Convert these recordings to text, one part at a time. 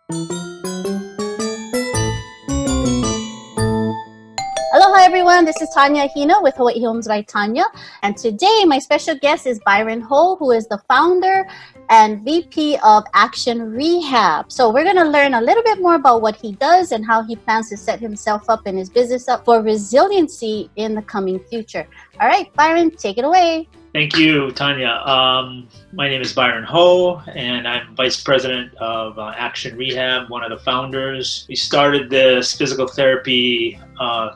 Aloha everyone, this is Tanya Hina with 𝐂𝐎𝐻𝐿 Tanya, and today my special guest is Byron Ho, who is the founder and VP of Action Rehab. So we're going to learn a little bit more about what he does and how he plans to set himself up and his business up for resiliency in the coming future. All right, Byron, take it away. Thank you, Tanya. My name is Byron Ho, and I'm Vice President of Action Rehab, one of the founders. We started this physical therapy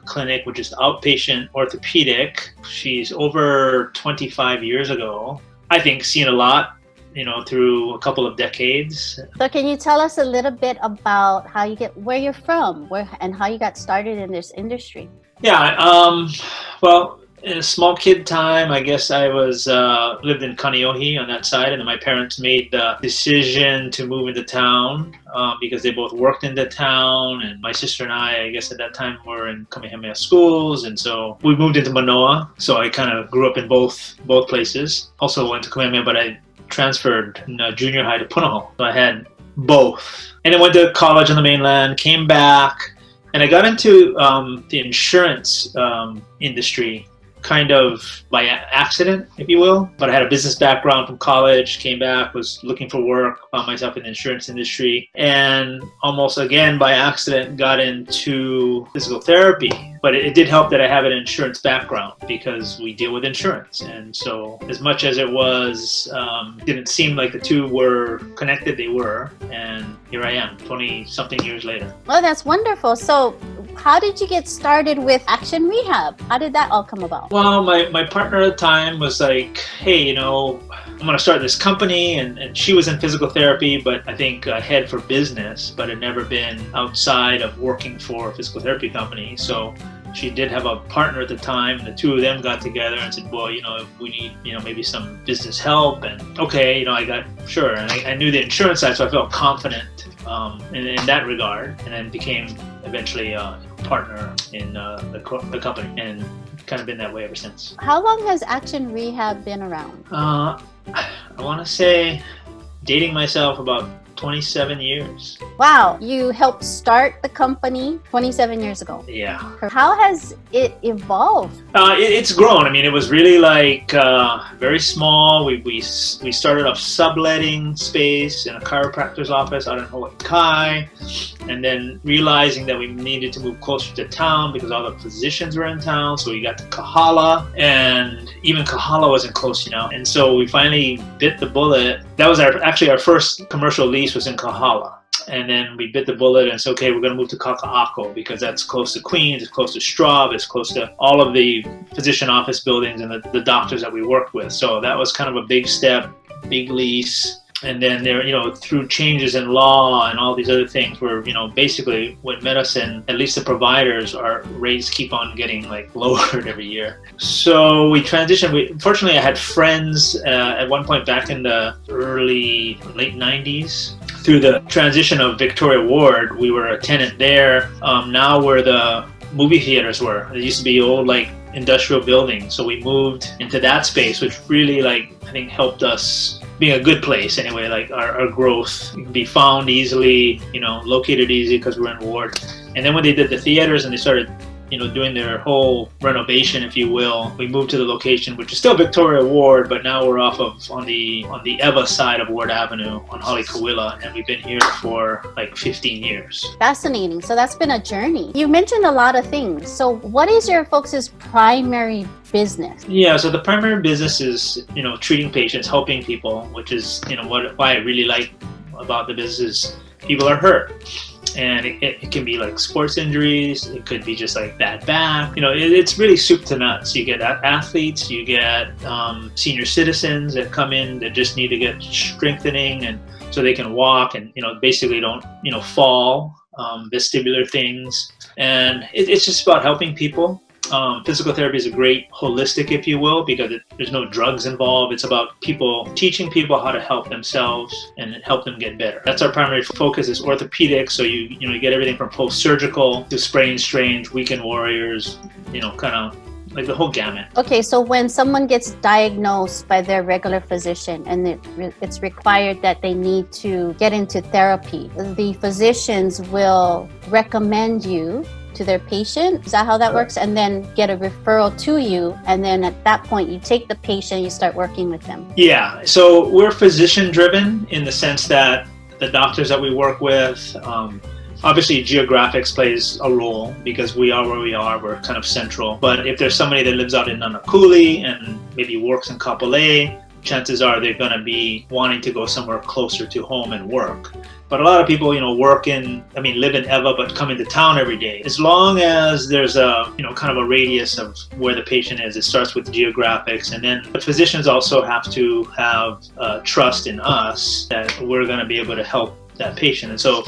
clinic, which is outpatient orthopedic. She's over 25 years ago. I think seen a lot, you know, through a couple of decades. So can you tell us a little bit about how you where you're from, and how you got started in this industry? Yeah, well, in a small kid time, I guess I was lived in 𝐂𝐎𝐻'𝐒 on that side, and then my parents made the decision to move into town because they both worked in the town, and my sister and I guess at that time were in Kamehameha schools, and so we moved into Manoa. So I kind of grew up in both places. Also went to Kamehameha, but I transferred in junior high to Punahou. So I had both, and then went to college on the mainland, came back, and I got into the insurance industry kind of by accident, if you will. But I had a business background from college, came back, was looking for work, found myself in the insurance industry, and almost again by accident got into physical therapy. But it did help that I have an insurance background because we deal with insurance. And so as much as it was, didn't seem like the two were connected, they were. And here I am, 20-something years later. Well, that's wonderful. So how did you get started with Action Rehab? How did that all come about? Well, my partner at the time was like, hey, you know, I'm going to start this company. And she was in physical therapy, but I think head for business, but had never been outside of working for a physical therapy company. So she did have a partner at the time, and the two of them got together and said, well, you know, if we need, you know, maybe some business help. And okay, you know, I got, sure. And I knew the insurance side, so I felt confident in that regard, and then became eventually a partner in the company, and kind of been that way ever since. How long has Action Rehab been around? I want to say, dating myself, about 27 years. Wow, you helped start the company 27 years ago. Yeah. How has it evolved? It's grown. I mean, it was really like very small. We started off subletting space in a chiropractor's office out in Hawaii, and then realizing that we needed to move closer to town because all the physicians were in town. So we got to Kahala, and even Kahala wasn't close, you know. And so we finally bit the bullet. That was actually our first commercial lease was in Kahala. And then we bit the bullet and said, okay, we're going to move to 𝐂𝐎𝐻'𝐒 because that's close to Queens, it's close to Straub, it's close to all of the physician office buildings and the doctors that we worked with. So that was kind of a big step, big lease. And then there, you know, through changes in law and all these other things were, you know, basically with medicine, at least the providers, our rates keep on getting like lowered every year. So we transitioned. Fortunately, I had friends at one point back in the late 90s. Through the transition of Victoria Ward, we were a tenant there. Now where the movie theaters were. There used to be old like industrial buildings. So we moved into that space, which really like, I think helped us being a good place anyway, like our growth. You can be found easily, you know, located easy because we're in Ward. And then when they did the theaters and they started, you know, doing their whole renovation, if you will, we moved to the location, which is still Victoria Ward, but now we're off of on the Ewa side of Ward Avenue on Haleakawila, and we've been here for like 15 years. Fascinating. So that's been a journey. You mentioned a lot of things. So what is your folks' primary business? Yeah, so the primary business is, you know, treating patients, helping people, which is, you know, why I really like about the business is people are hurt. And it can be like sports injuries, it could be just like bad back, you know, it's really soup to nuts. You get athletes, you get senior citizens that come in that just need to get strengthening and so they can walk and, you know, basically don't, you know, fall, vestibular things. And it's just about helping people. Physical therapy is a great holistic, if you will, because there's no drugs involved. It's about teaching people how to help themselves and help them get better. That's our primary focus is orthopedics. So you get everything from post-surgical to sprain, strains, weekend warriors, you know, kind of like the whole gamut. Okay, so when someone gets diagnosed by their regular physician and it's required that they need to get into therapy, the physicians will recommend you to their patient. Is that how that works? And then get a referral to you. And then at that point, you take the patient, you start working with them. Yeah, so we're physician driven in the sense that the doctors that we work with, obviously geographics plays a role because we are where we are, we're kind of central. But if there's somebody that lives out in Honolulu and maybe works in 𝐂𝐿'𝐒, chances are they're going to be wanting to go somewhere closer to home and work. But a lot of people, you know, live in 𝐂𝐻 but come into town every day. As long as there's a, you know, kind of a radius of where the patient is, it starts with geographics. And then the physicians also have to have trust in us that we're going to be able to help that patient. And so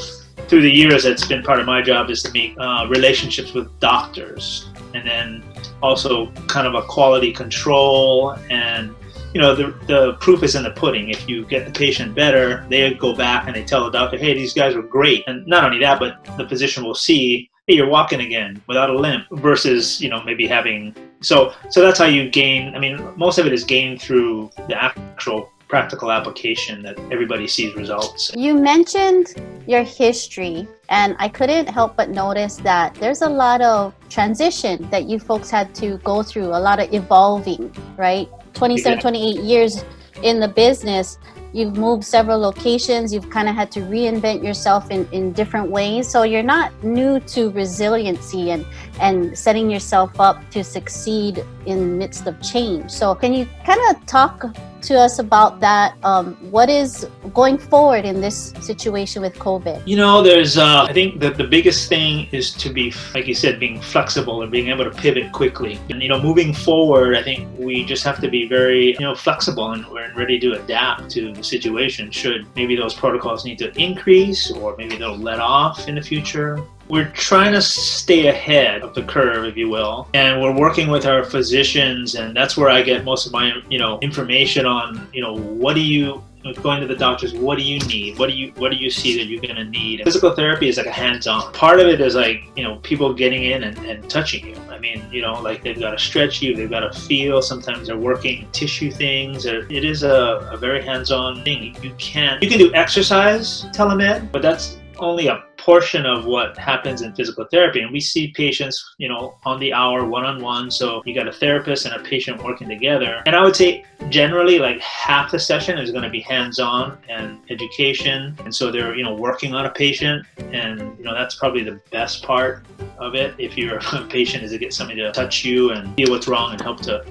through the years, it's been part of my job is to make relationships with doctors, and then also kind of a quality control. And you know, the proof is in the pudding. If you get the patient better, they go back and they tell the doctor, hey, these guys were great. And not only that, but the physician will see, hey, you're walking again without a limp, versus, you know, maybe having, so that's how you gain. I mean, most of it is gained through the actual practical application that everybody sees results. You mentioned your history, and I couldn't help but notice that there's a lot of transition that you folks had to go through, a lot of evolving, right? 27, 28 years in the business, you've moved several locations, you've kind of had to reinvent yourself in different ways. So you're not new to resiliency and setting yourself up to succeed in the midst of change. So can you kind of talk to us about that? What is going forward in this situation with COVID? You know, there's, I think that the biggest thing is to be, like you said, being flexible and being able to pivot quickly. And, you know, moving forward, I think we just have to be very, you know, flexible and we're ready to adapt to the situation. Should maybe those protocols need to increase, or maybe they'll let off in the future. We're trying to stay ahead of the curve, if you will, and we're working with our physicians, and that's where I get most of my, you know, information on, you know, what do you, going to the doctors, what do you need? What do you see that you're going to need? Physical therapy is like a hands-on. Part of it is like, you know, people getting in and touching you. I mean, you know, like they've got to stretch you, they've got to feel. Sometimes they're working tissue things. It is a very hands-on thing. You can do exercise telemed, but that's only a portion of what happens in physical therapy. And we see patients, you know, on the hour, one-on-one. So you got a therapist and a patient working together. And I would say generally like half the session is going to be hands-on and education. And so they're, you know, working on a patient. And, you know, that's probably the best part of it. If you're a patient, is to get somebody to touch you and feel what's wrong and help to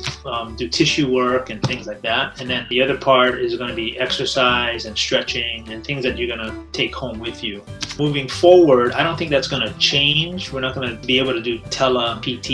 do tissue work and things like that. And then the other part is going to be exercise and stretching and things that you're going to take home with you. Moving forward, I don't think that's going to change. We're not going to be able to do tele-PT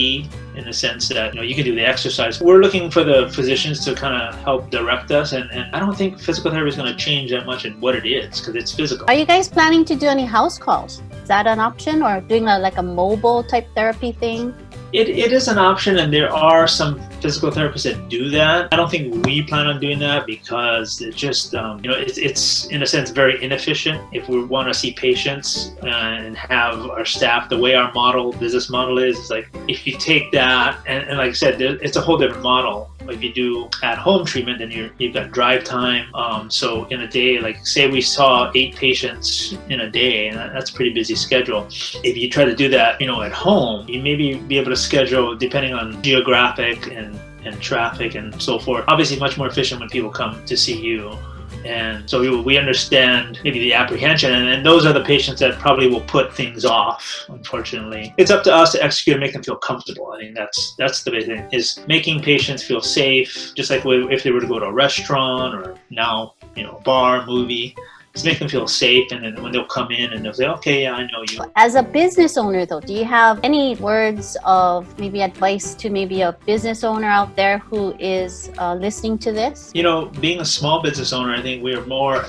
in the sense that, you know, you can do the exercise. We're looking for the physicians to kind of help direct us, and I don't think physical therapy is going to change that much in what it is, because it's physical. Are you guys planning to do any house calls? Is that an option, or doing like a mobile type therapy thing? It is an option, and there are some physical therapists that do that. I don't think we plan on doing that because it's just, you know, it's in a sense very inefficient. If we want to see patients and have our staff, the way our business model is like, if you take that, and like I said, it's a whole different model. If you do at-home treatment, then you've got drive time. So in a day, like say we saw 8 patients in a day, and that's a pretty busy schedule. If you try to do that, you know, at home, you maybe be able to schedule depending on geographic and traffic and so forth. Obviously much more efficient when people come to see you. And so we understand maybe the apprehension, and those are the patients that probably will put things off, unfortunately. It's up to us to execute and make them feel comfortable. I think that's the big thing, is making patients feel safe, just like if they were to go to a restaurant or now, you know, bar, movie. Just make them feel safe, and then when they'll come in and they'll say, okay, yeah, I know you. As a business owner though, do you have any words of maybe advice to maybe a business owner out there who is listening to this? You know, being a small business owner, I think we're more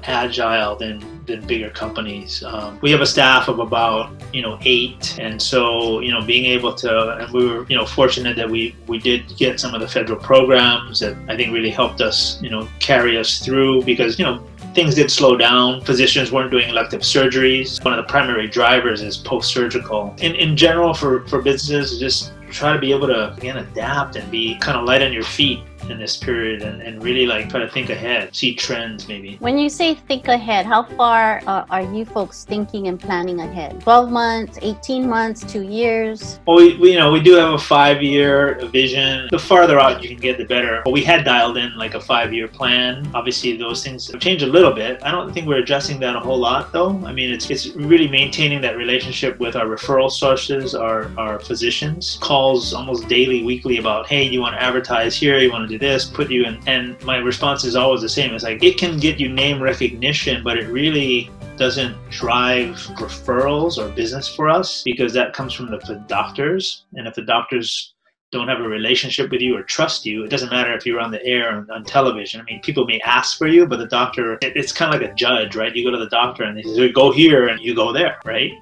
agile than bigger companies. We have a staff of about, you know, 8, and so, you know, being able to, and we were, you know, fortunate that we did get some of the federal programs that I think really helped us, you know, carry us through, because, you know, things did slow down. Physicians weren't doing elective surgeries. One of the primary drivers is post-surgical. In general, for businesses, just try to be able to, again, adapt and be kind of light on your feet in this period, and really like try to think ahead, see trends maybe. When you say think ahead, how far are you folks thinking and planning ahead? 12 months, 18 months, 2 years? Well, we do have a 5-year vision. The farther out you can get, the better. But we had dialed in like a 5-year plan. Obviously, those things have changed a little bit. I don't think we're addressing that a whole lot, though. I mean, it's really maintaining that relationship with our referral sources, our physicians. Calls almost daily, weekly about, hey, you want to advertise here? You want to do this? Put you in. And my response is always the same. It's like, it can get you name recognition, but it really doesn't drive referrals or business for us, because that comes from the doctors. And if the doctors don't have a relationship with you or trust you, it doesn't matter if you're on the air or on television. I mean, people may ask for you, but the doctor, it's kind of like a judge, right? You go to the doctor and they say, go here, and you go there, right?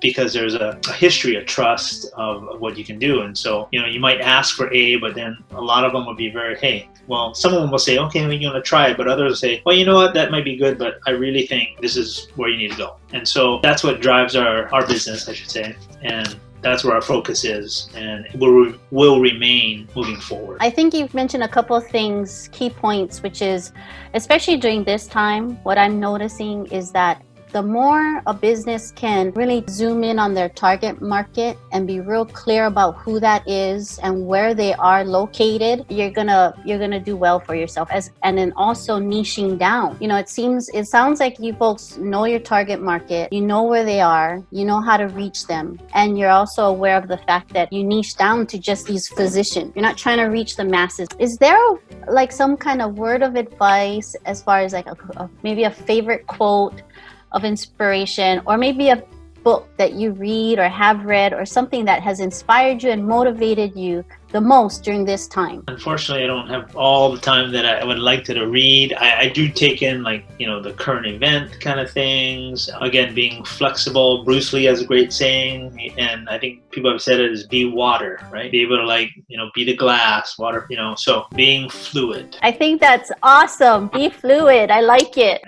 Because there's a history of trust of what you can do. And so, you might ask for A, but then a lot of them will be very, hey, well, some of them will say, okay, we're going to try it. But others will say, well, you know what, that might be good, but I really think this is where you need to go. And so that's what drives our business, I should say. And that's where our focus is, and it will remain moving forward. I think you've mentioned a couple of things, key points, which is, especially during this time, what I'm noticing is that the more a business can really zoom in on their target market and be real clear about who that is and where they are located, you're gonna do well for yourself. And then also niching down. It sounds like you folks know your target market, you know where they are, you know how to reach them, and you're also aware of the fact that you niche down to just these physicians. You're not trying to reach the masses. Is there like some kind of word of advice as far as like maybe a favorite quote of inspiration, or maybe a book that you read or have read, or something that has inspired you and motivated you the most during this time? Unfortunately, I don't have all the time that I would like to read. I do take in, like, the current event kind of things. Again, being flexible. Bruce Lee has a great saying, and I think people have said it, is be water, right? Be able to be the glass, water, so being fluid. I think that's awesome. Be fluid. I like it.